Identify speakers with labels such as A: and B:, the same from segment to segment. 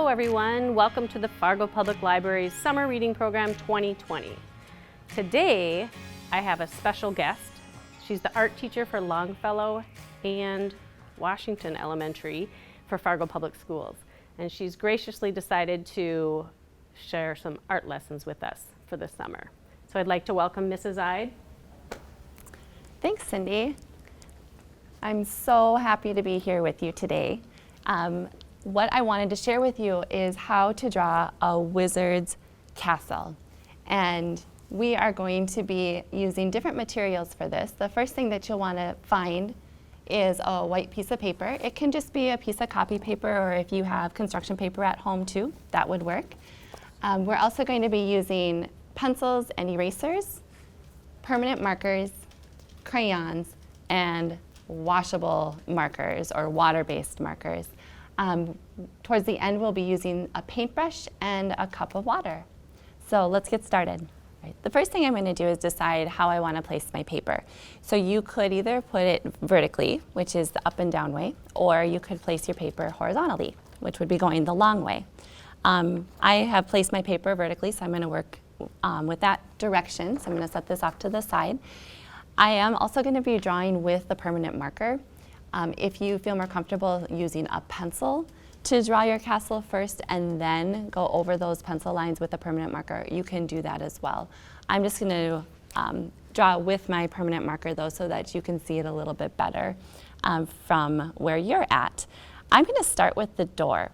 A: Hello everyone, welcome to the Fargo Public Library's Summer Reading Program 2020. Today I have a special guest. She's the art teacher for Longfellow and Washington Elementary for Fargo Public Schools, and she's graciously decided to share some art lessons with us for the summer. So I'd like to welcome Mrs. Ide.
B: Thanks, Cindy. I'm so happy to be here with you today. What I wanted to share with you is how to draw a wizard's castle. And we are going to be using different materials for this. The first thing that you'll want to find is a white piece of paper. It can just be a piece of copy paper, or if you have construction paper at home too, that would work. We're also going to be using pencils and erasers, permanent markers, crayons, and washable markers or water-based markers. Towards the end, we'll be using a paintbrush and a cup of water. So let's get started. Right. The first thing I'm going to do is decide how I want to place my paper. So you could either put it vertically, which is the up and down way, or you could place your paper horizontally, which would be going the long way. I have placed my paper vertically, so I'm going to work with that direction. So I'm going to set this off to the side. I am also going to be drawing with the permanent marker. If you feel more comfortable using a pencil to draw your castle first and then go over those pencil lines with a permanent marker, you can do that as well. I'm just going to draw with my permanent marker though, so that you can see it a little bit better from where you're at. I'm going to start with the door,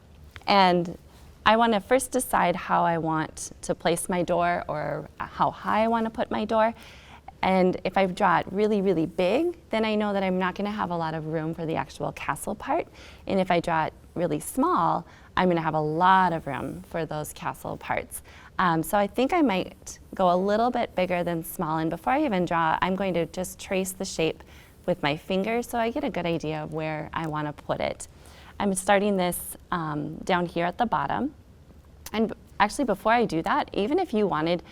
B: and I want to first decide how I want to place my door, or how high I want to put my door. And if I draw it really, really big, then I know that I'm not going to have a lot of room for the actual castle part. And if I draw it really small, I'm going to have a lot of room for those castle parts. So I think I might go a little bit bigger than small. And before I even draw, I'm going to just trace the shape with my fingers so I get a good idea of where I want to put it. I'm starting this down here at the bottom. And actually, before I do that, even if you wanted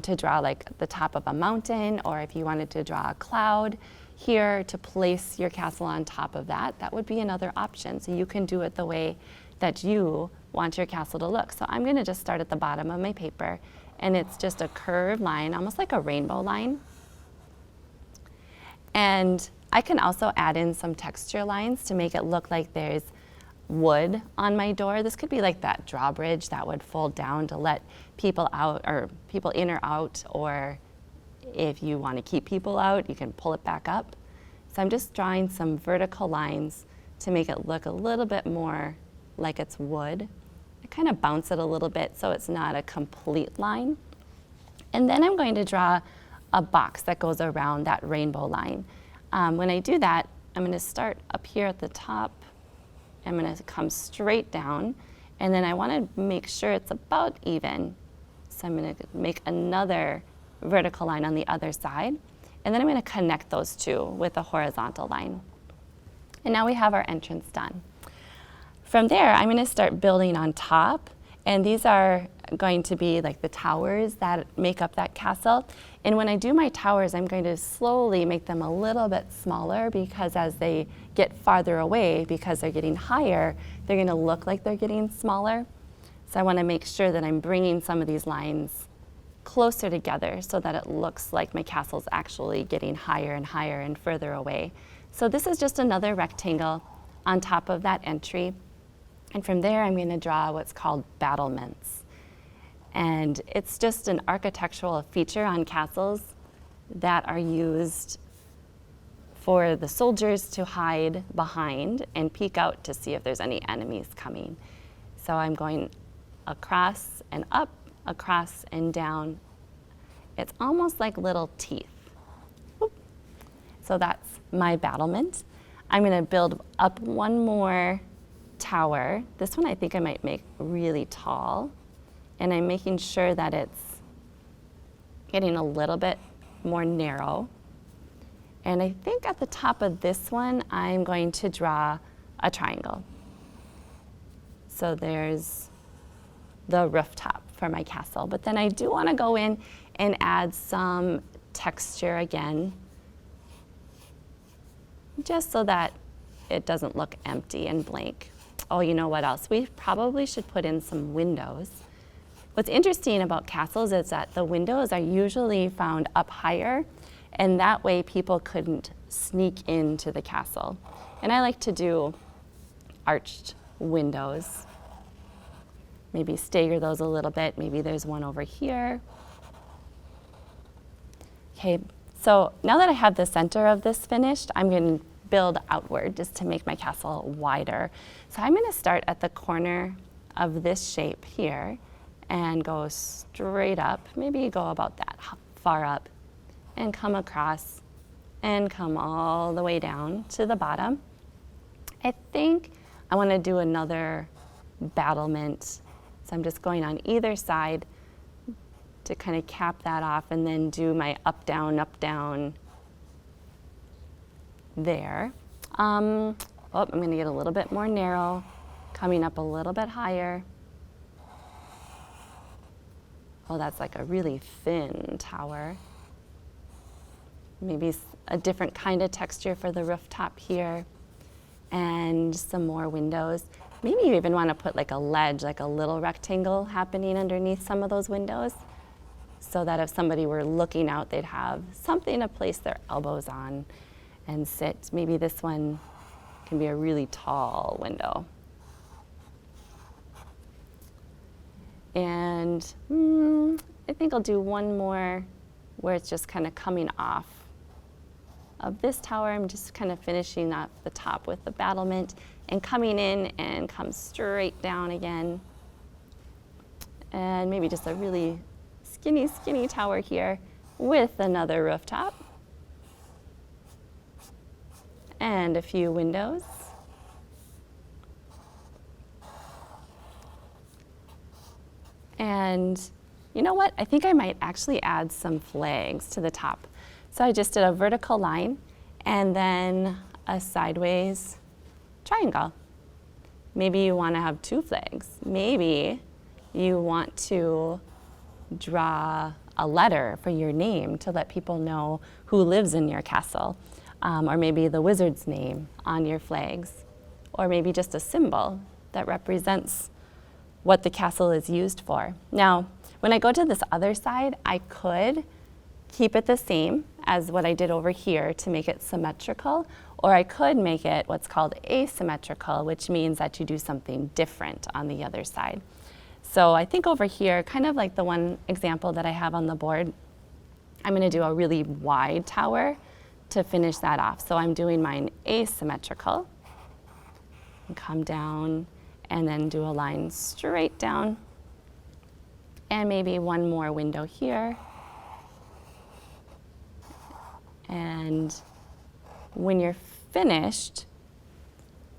B: to draw like the top of a mountain, or if you wanted to draw a cloud here to place your castle on top of that, that would be another option. So you can do it the way that you want your castle to look. So I'm going to just start at the bottom of my paper, and it's just a curved line, almost like a rainbow line. And I can also add in some texture lines to make it look like there's wood on my door. This could be like that drawbridge that would fold down to let people out, or people in or out, or if you want to keep people out, you can pull it back up. So I'm just drawing some vertical lines to make it look a little bit more like it's wood. I kind of bounce it a little bit so it's not a complete line. And then I'm going to draw a box that goes around that rainbow line. When I do that, I'm going to start up here at the top. I'm going to come straight down, and then I want to make sure it's about even. So I'm going to make another vertical line on the other side, and then I'm going to connect those two with a horizontal line. And now we have our entrance done. From there, I'm going to start building on top, and these are going to be like the towers that make up that castle. And when I do my towers, I'm going to slowly make them a little bit smaller, because as they get farther away, because they're getting higher, they're going to look like they're getting smaller. So I want to make sure that I'm bringing some of these lines closer together so that it looks like my castle's actually getting higher and higher and further away. So this is just another rectangle on top of that entry. And from there, I'm going to draw what's called battlements. And it's just an architectural feature on castles that are used for the soldiers to hide behind and peek out to see if there's any enemies coming. So I'm going across and up, across and down. It's almost like little teeth. Oop. So that's my battlement. I'm going to build up one more tower. This one I think I might make really tall. And I'm making sure that it's getting a little bit more narrow. And I think at the top of this one, I'm going to draw a triangle. So there's the rooftop for my castle. But then I do want to go in and add some texture again, just so that it doesn't look empty and blank. Oh, you know what else? We probably should put in some windows. What's interesting about castles is that the windows are usually found up higher, and that way people couldn't sneak into the castle. And I like to do arched windows. Maybe stagger those a little bit. Maybe there's one over here. Okay, so now that I have the center of this finished, I'm going to build outward just to make my castle wider. So I'm going to start at the corner of this shape here and go straight up, maybe go about that far up, and come across and come all the way down to the bottom. I think I want to do another battlement. So I'm just going on either side to kind of cap that off and then do my up, down there. I'm going to get a little bit more narrow, coming up a little bit higher. Oh, that's like a really thin tower. Maybe a different kind of texture for the rooftop here, and some more windows. Maybe you even want to put like a ledge, like a little rectangle happening underneath some of those windows, so that if somebody were looking out, they'd have something to place their elbows on and sit. Maybe this one can be a really tall window. And I think I'll do one more where it's just kind of coming off of this tower. I'm just kind of finishing off the top with the battlement and coming in and come straight down again. And maybe just a really skinny tower here with another rooftop and a few windows. And you know what? I think I might actually add some flags to the top. So I just did a vertical line and then a sideways triangle. Maybe you want to have 2 flags. Maybe you want to draw a letter for your name to let people know who lives in your castle, or maybe the wizard's name on your flags, or maybe just a symbol that represents what the castle is used for. Now, when I go to this other side, I could keep it the same as what I did over here to make it symmetrical, or I could make it what's called asymmetrical, which means that you do something different on the other side. So I think over here, kind of like the one example that I have on the board, I'm going to do a really wide tower to finish that off. So I'm doing mine asymmetrical, and come down and then do a line straight down, and maybe one more window here. And when you're finished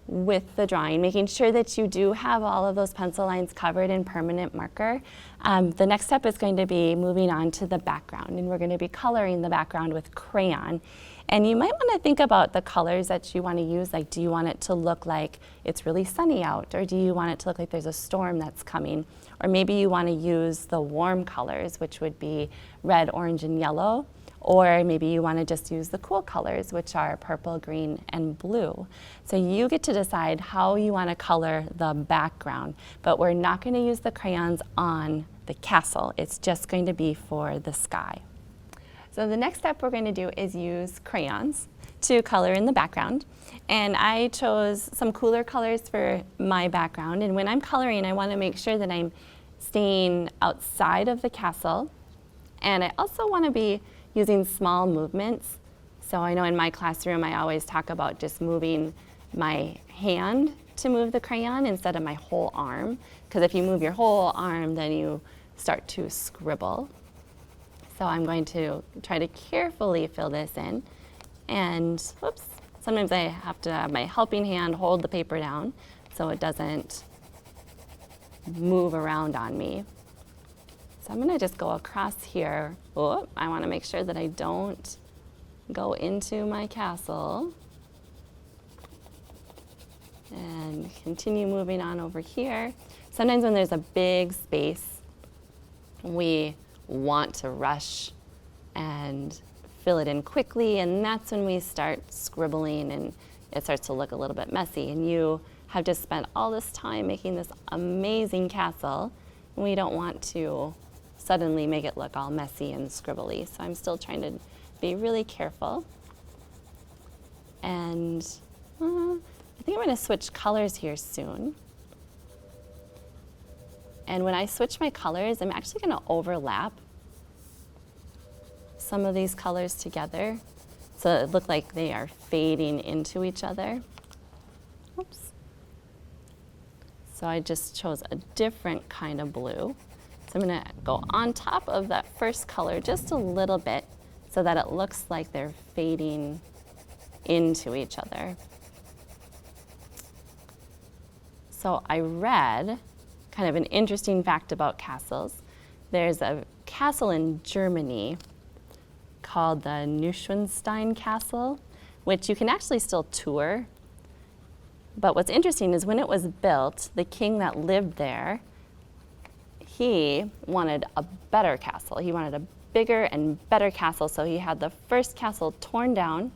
B: with the drawing, making sure that you do have all of those pencil lines covered in permanent marker, the next step is going to be moving on to the background, and we're going to be coloring the background with crayon. And you might want to think about the colors that you want to use. Like, do you want it to look like it's really sunny out, or do you want it to look like there's a storm that's coming? Or maybe you want to use the warm colors, which would be red, orange, and yellow. Or maybe you want to just use the cool colors, which are purple, green, and blue. So you get to decide how you want to color the background, but we're not going to use the crayons on the castle. It's just going to be for the sky. So the next step we're going to do is use crayons to color in the background. And I chose some cooler colors for my background. And when I'm coloring, I want to make sure that I'm staying outside of the castle. And I also want to be using small movements. So I know in my classroom, I always talk about just moving my hand to move the crayon instead of my whole arm. Because if you move your whole arm, then you start to scribble. So I'm going to try to carefully fill this in. And whoops, sometimes I have to have my helping hand hold the paper down so it doesn't move around on me. So I'm going to just go across here. Oh, I want to make sure that I don't go into my castle. And continue moving on over here. Sometimes when there's a big space, we want to rush and fill it in quickly, and that's when we start scribbling and it starts to look a little bit messy. And you have just spent all this time making this amazing castle, and we don't want to suddenly make it look all messy and scribbly. So I'm still trying to be really careful. And I think I'm going to switch colors here soon. And when I switch my colors, I'm actually going to overlap some of these colors together so it look like they are fading into each other. Oops. So I just chose a different kind of blue. So I'm going to go on top of that first color just a little bit so that it looks like they're fading into each other. So I read kind of an interesting fact about castles. There's a castle in Germany called the Neuschwanstein Castle, which you can actually still tour. But what's interesting is when it was built, the king that lived there, he wanted a better castle. He wanted a bigger and better castle, so he had the first castle torn down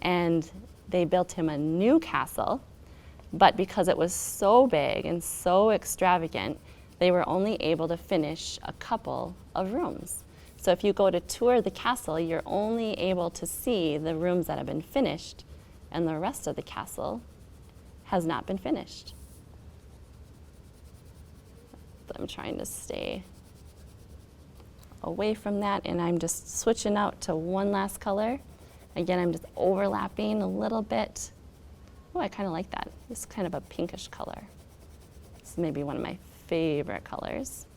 B: and they built him a new castle. But because it was so big and so extravagant, they were only able to finish a couple of rooms. So if you go to tour the castle, you're only able to see the rooms that have been finished, and the rest of the castle has not been finished. But I'm trying to stay away from that, and I'm just switching out to one last color. Again, I'm just overlapping a little bit. Oh, I kind of like that. This is kind of a pinkish color. This is maybe one of my favorite colors.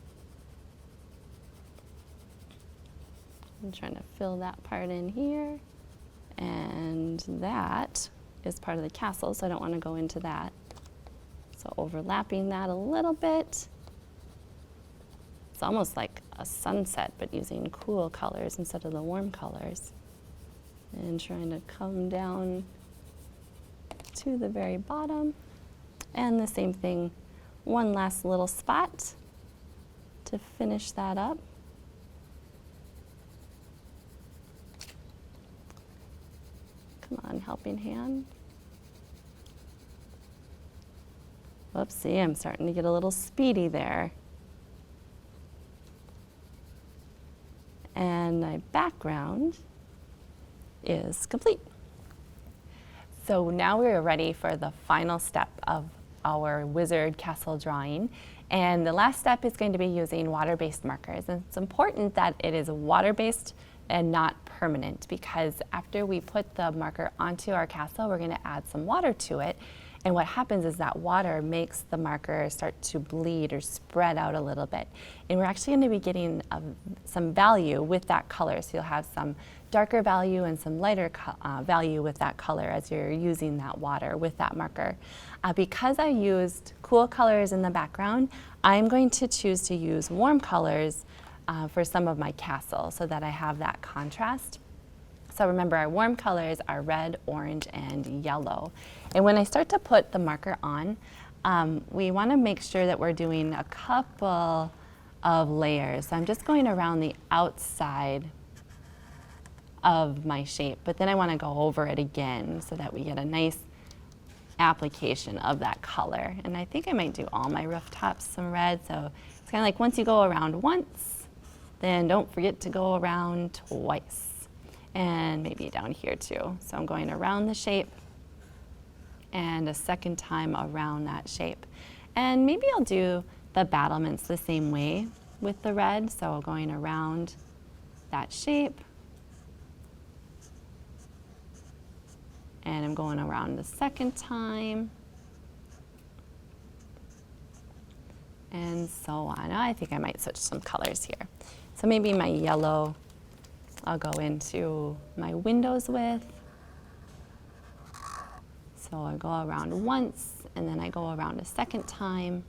B: I'm trying to fill that part in here. And that is part of the castle, so I don't want to go into that. So overlapping that a little bit. It's almost like a sunset, but using cool colors instead of the warm colors. And trying to come down to the very bottom. And the same thing, one last little spot to finish that up. Come on, helping hand. Whoopsie, I'm starting to get a little speedy there. And my background is complete. So now we're ready for the final step of our wizard castle drawing. And the last step is going to be using water-based markers. And it's important that it is water-based and not permanent, because after we put the marker onto our castle, we're going to add some water to it. And what happens is that water makes the marker start to bleed or spread out a little bit. And we're actually going to be getting some value with that color. So you'll have some darker value and some lighter value with that color as you're using that water with that marker. Because I used cool colors in the background, I'm going to choose to use warm colors for some of my castle so that I have that contrast. So remember, our warm colors are red, orange, and yellow. And when I start to put the marker on, we want to make sure that we're doing a couple of layers. So I'm just going around the outside of my shape, but then I want to go over it again so that we get a nice application of that color. And I think I might do all my rooftops some red. So it's kind of like once you go around once, then don't forget to go around twice. And maybe down here too. So I'm going around the shape and a second time around that shape. And maybe I'll do the battlements the same way with the red. So going around that shape. And I'm going around the second time. And so on. I think I might switch some colors here. So maybe my yellow I'll go into my windows with. So I go around once, and then I go around a second time.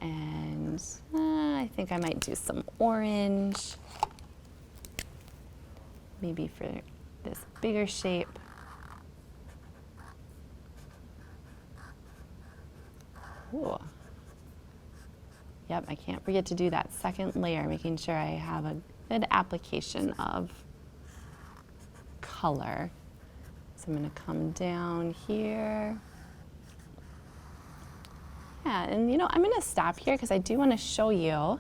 B: And I think I might do some orange, maybe for this bigger shape. Ooh. Yep, I can't forget to do that second layer, making sure I have a good application of color. So I'm going to come down here. Yeah, and I'm going to stop here because I do want to show you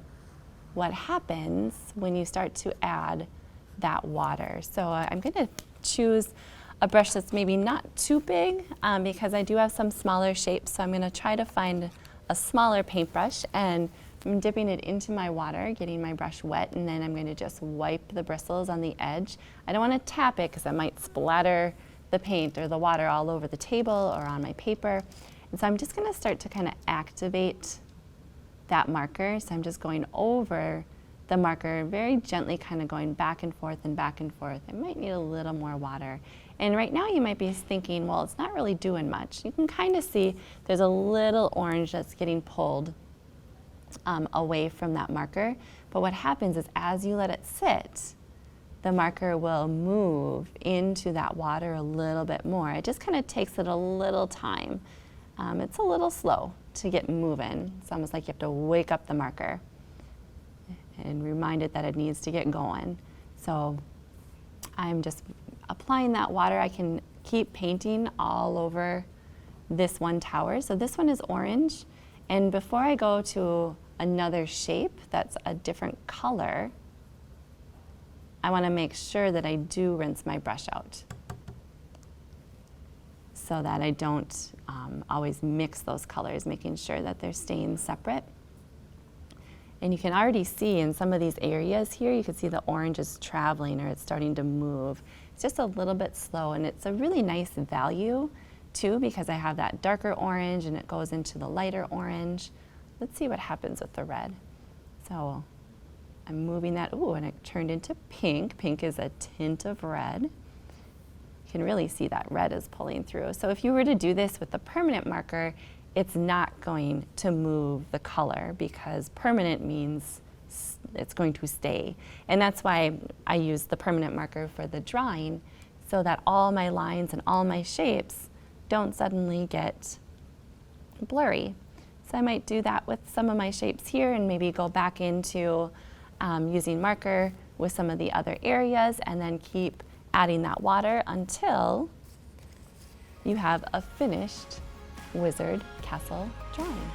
B: what happens when you start to add that water. So I'm going to choose a brush that's maybe not too big because I do have some smaller shapes. So I'm going to try to find a smaller paintbrush, and I'm dipping it into my water, getting my brush wet, and then I'm going to just wipe the bristles on the edge. I don't want to tap it because that might splatter the paint or the water all over the table or on my paper. And so I'm just going to start to kind of activate that marker. So I'm just going over the marker, very gently kind of going back and forth and back and forth. I might need a little more water. And right now you might be thinking, well, it's not really doing much. You can kind of see there's a little orange that's getting pulled away from that marker. But what happens is as you let it sit, the marker will move into that water a little bit more. It just kind of takes it a little time. It's a little slow to get moving. It's almost like you have to wake up the marker and remind it that it needs to get going. So I'm just applying that water. I can keep painting all over this one tower. So this one is orange. And before I go to another shape that's a different color, I want to make sure that I do rinse my brush out so that I don't always mix those colors, making sure that they're staying separate. And you can already see in some of these areas here, you can see the orange is traveling or it's starting to move. It's just a little bit slow, and it's a really nice value too because I have that darker orange and it goes into the lighter orange. Let's see what happens with the red. So I'm moving that, ooh, and it turned into pink. Pink is a tint of red. You can really see that red is pulling through. So if you were to do this with the permanent marker, it's not going to move the color because permanent means it's going to stay. And that's why I use the permanent marker for the drawing so that all my lines and all my shapes don't suddenly get blurry. So I might do that with some of my shapes here and maybe go back into using marker with some of the other areas and then keep adding that water until you have a finished wizard castle drawing.